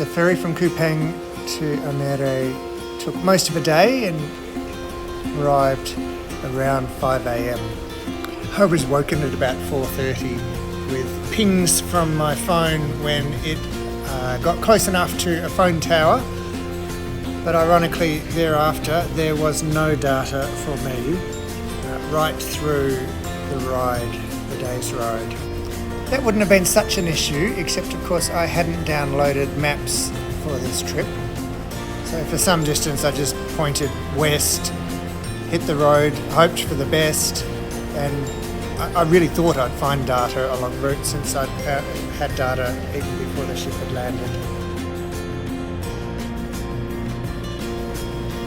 The ferry from Kupang to Amere took most of a day and arrived around 5 a.m. I was woken at about 4:30 with pings from my phone when it got close enough to a phone tower, but ironically thereafter there was no data for me right through the day's ride. That wouldn't have been such an issue, except of course I hadn't downloaded maps for this trip. So for some distance I just pointed west, hit the road, hoped for the best, and I really thought I'd find data along route since I'd had data even before the ship had landed.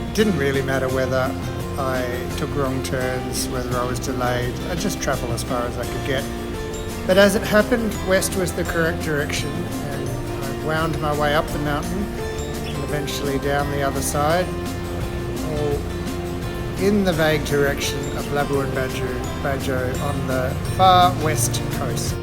It didn't really matter whether I took wrong turns, whether I was delayed. I'd just travel as far as I could get. But as it happened, west was the correct direction, and I wound my way up the mountain and eventually down the other side, all in the vague direction of Labuan Bajo on the far west coast.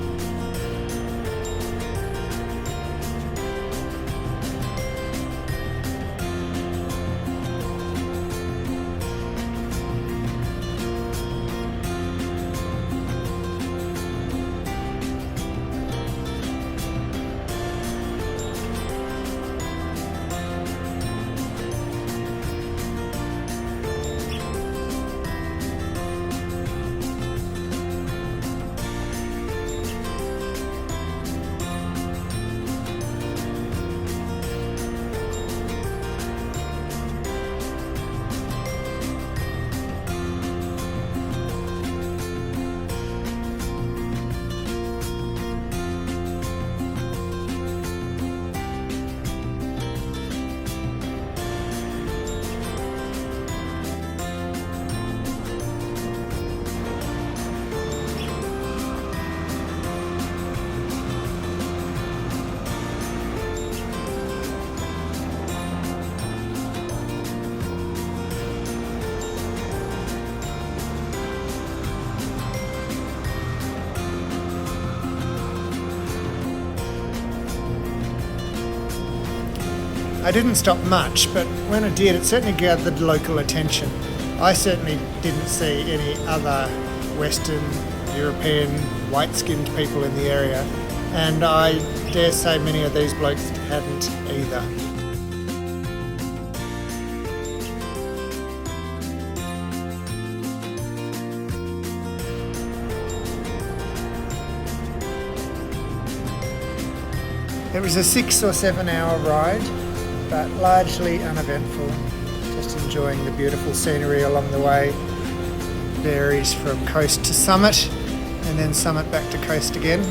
I didn't stop much, but when I did, it certainly gathered local attention. I certainly didn't see any other Western European white-skinned people in the area, and I dare say many of these blokes hadn't either. It was a 6 or 7 hour ride, but largely uneventful, just enjoying the beautiful scenery along the way. Varies from coast to summit, and then summit back to coast again.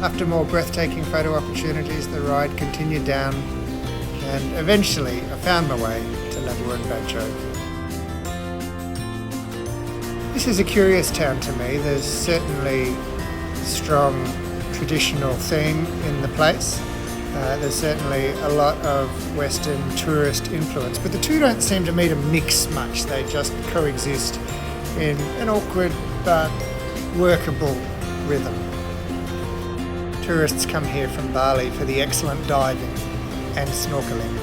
After more breathtaking photo opportunities, the ride continued down, and eventually I found my way to Labuan Bajo. This is a curious town to me. There's certainly a strong traditional theme in the place. There's certainly a lot of Western tourist influence, but the two don't seem to me to mix much. They just coexist in an awkward but workable rhythm. Tourists come here from Bali for the excellent diving and snorkeling.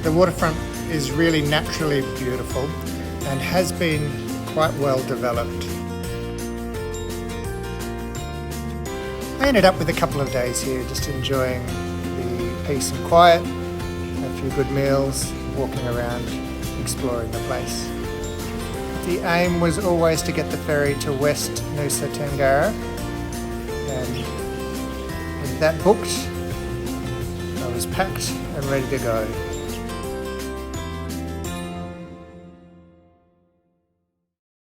The waterfront is really naturally beautiful and has been quite well developed. I ended up with a couple of days here just enjoying the peace and quiet, a few good meals, walking around, exploring the place. The aim was always to get the ferry to West Nusa Tenggara, and with that booked, I was packed and ready to go.